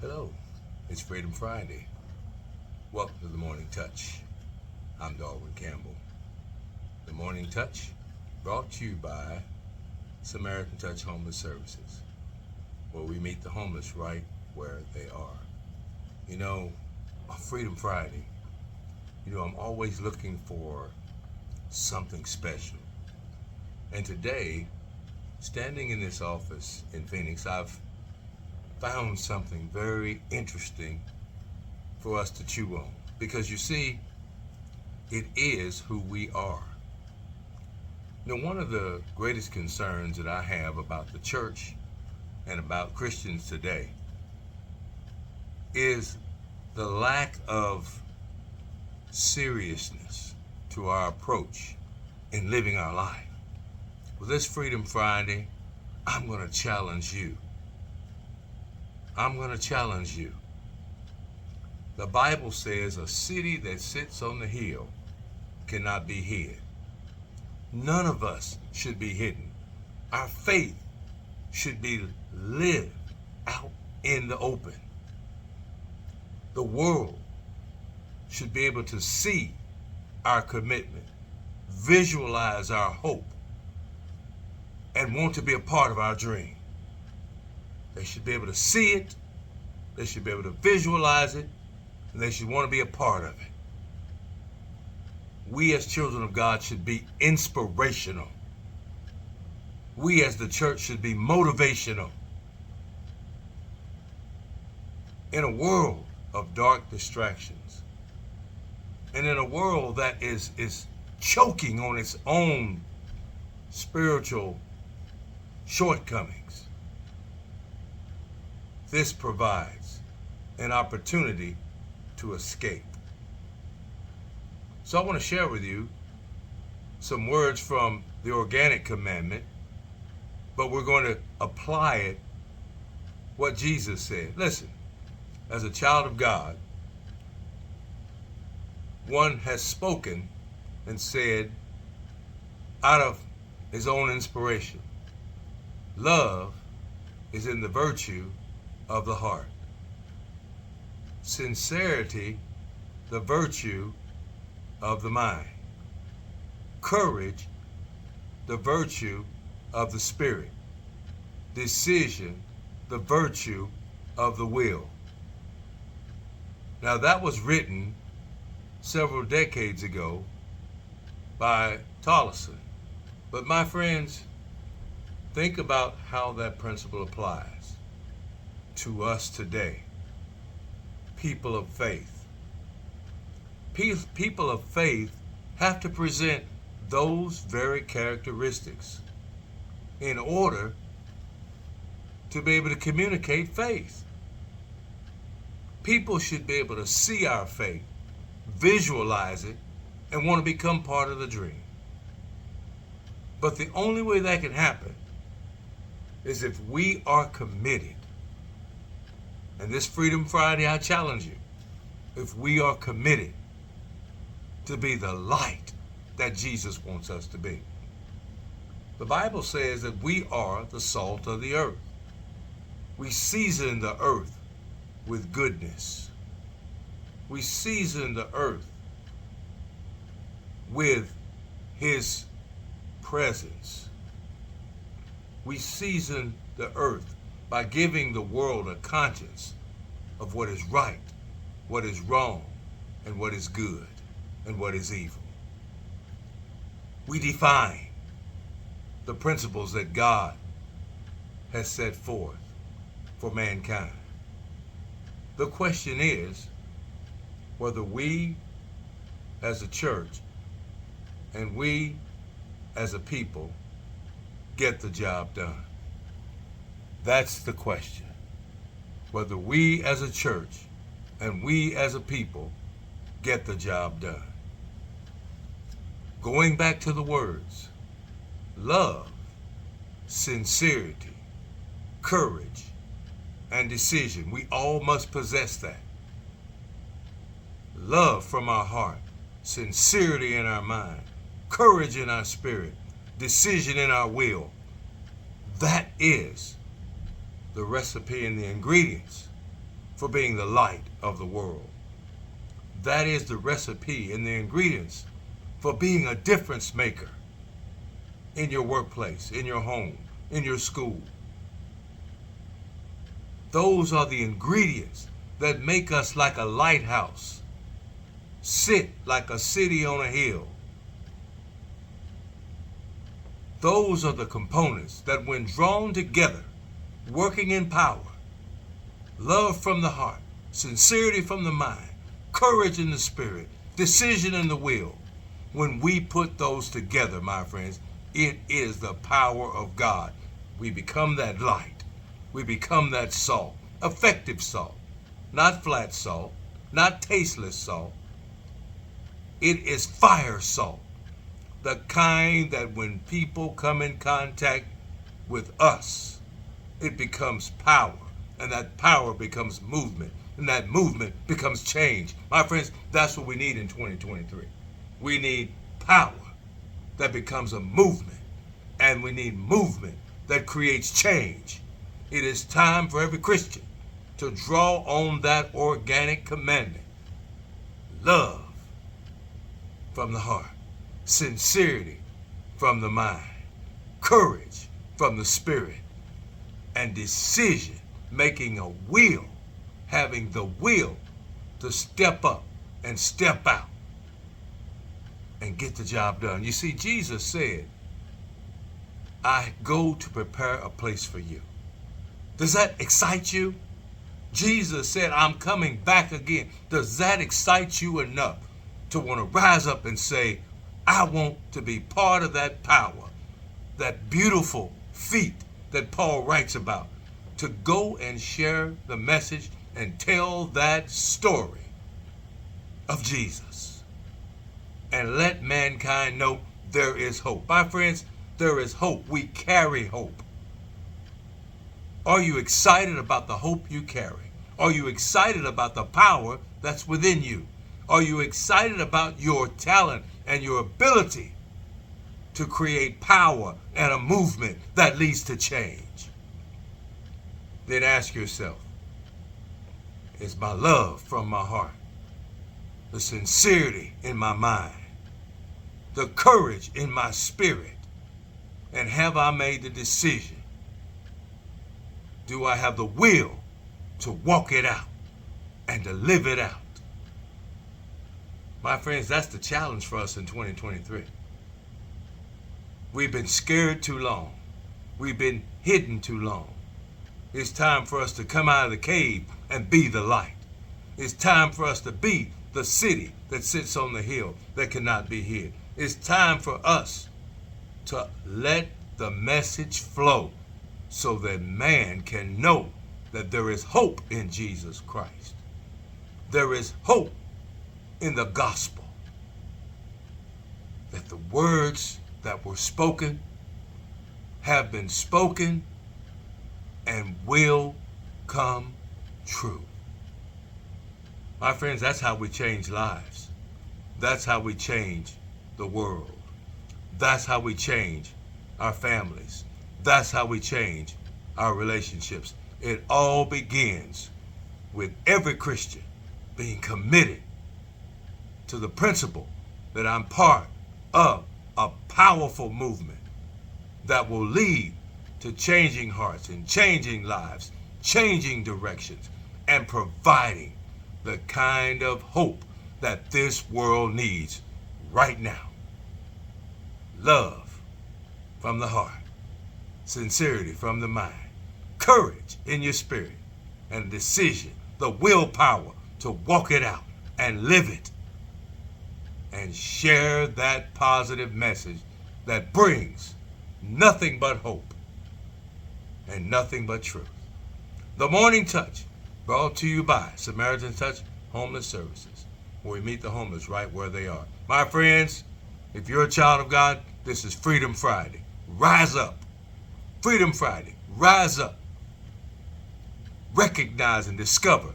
Hello, it's Freedom Friday. Welcome to the Morning Touch. I'm Darwin Campbell. The Morning Touch brought to you by Samaritan Touch Homeless Services, where we meet the homeless right where they are. On Freedom Friday, I'm always looking for something special. And today, standing in this office in Phoenix, I've found something very interesting for us to chew on. Because you see, it is who we are. One of the greatest concerns that I have about the church and about Christians today is the lack of seriousness to our approach in living our life. With this Freedom Friday, I'm going to challenge you. The Bible says a city that sits on the hill cannot be hid. None of us should be hidden. Our faith should be lived out in the open. The world should be able to see our commitment, visualize our hope, and want to be a part of our dream. They should be able to see it, they should be able to visualize it, and they should want to be a part of it. We as children of God should be inspirational. We as the church should be motivational. In a world of dark distractions, and in a world that is choking on its own spiritual shortcomings, this provides an opportunity to escape. So I want to share with you some words from the organic commandment, but we're going to apply it what Jesus said. Listen, as a child of God, one has spoken and said out of his own inspiration, love is in the virtue of the heart. Sincerity, the virtue of the mind. Courage, the virtue of the spirit. Decision, the virtue of the will. Now that was written several decades ago by Tolleson. But my friends, think about how that principle applies to us today. People of faith. People of faith have to present those very characteristics in order to be able to communicate faith. People should be able to see our faith, visualize it, and want to become part of the dream. But the only way that can happen is if we are committed. And this Freedom Friday, I challenge you, if we are committed to be the light that Jesus wants us to be. The Bible says that we are the salt of the earth. We season the earth with goodness. We season the earth with His presence. We season the earth by giving the world a conscience of what is right, what is wrong, and what is good, and what is evil. We define the principles that God has set forth for mankind. The question is whether we as a church and we as a people get the job done. That's the question. Whether we as a church and we as a people get the job done. Going back to the words, love, sincerity, courage, and decision. We all must possess that. Love from our heart, sincerity in our mind, courage in our spirit, decision in our will. That is the recipe and the ingredients for being the light of the world. That is the recipe and the ingredients for being a difference maker in your workplace, in your home, in your school. Those are the ingredients that make us like a lighthouse, sit like a city on a hill. Those are the components that, when drawn together, working in power, love from the heart, sincerity from the mind, courage in the spirit, decision in the will, when we put those together, my friends, it is the power of God. We become that light. We become that salt, effective salt, not flat salt, not tasteless salt. It is fire salt, the kind that when people come in contact with us, it becomes power, and that power becomes movement, and that movement becomes change. My friends, that's what we need in 2023. We need power that becomes a movement, and we need movement that creates change. It is time for every Christian to draw on that organic commandment: love from the heart, sincerity from the mind, courage from the spirit, and decision, making a will, having the will to step up and step out and get the job done. You see, Jesus said, I go to prepare a place for you. Does that excite you? Jesus said, I'm coming back again. Does that excite you enough to want to rise up and say, I want to be part of that power, that beautiful feat that Paul writes about, to go and share the message and tell that story of Jesus and let mankind know there is hope. My friends, there is hope. We carry hope. Are you excited about the hope you carry? Are you excited about the power that's within you? Are you excited about your talent and your ability to create power and a movement that leads to change? Then ask yourself, is my love from my heart, the sincerity in my mind, the courage in my spirit, and have I made the decision? Do I have the will to walk it out and to live it out? My friends, that's the challenge for us in 2023. We've been scared too long. We've been hidden too long. It's time for us to come out of the cave and be the light. It's time for us to be the city that sits on the hill that cannot be hid. It's time for us to let the message flow so that man can know that there is hope in Jesus Christ. There is hope in the gospel. That the words that were spoken have been spoken and will come true. My friends, that's how we change lives. That's how we change the world. That's how we change our families. That's how we change our relationships. It all begins with every Christian being committed to the principle that I'm part of a powerful movement that will lead to changing hearts and changing lives, changing directions, and providing the kind of hope that this world needs right now. Love from the heart, sincerity from the mind, courage in your spirit, and decision, the willpower to walk it out and live it and share that positive message that brings nothing but hope and nothing but truth. The Morning Touch, brought to you by Samaritan Touch Homeless Services, where we meet the homeless right where they are. My friends, if you're a child of God, this is Freedom Friday. Rise up. Freedom Friday. Rise up. Recognize and discover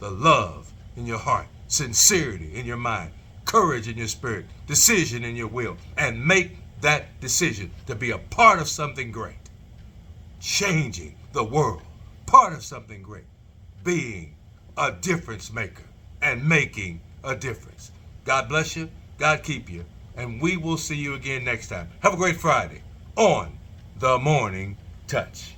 the love in your heart, sincerity in your mind, courage in your spirit, decision in your will, and make that decision to be a part of something great, changing the world, part of something great, being a difference maker and making a difference. God bless you. God keep you. And we will see you again next time. Have a great Friday on The Morning Touch.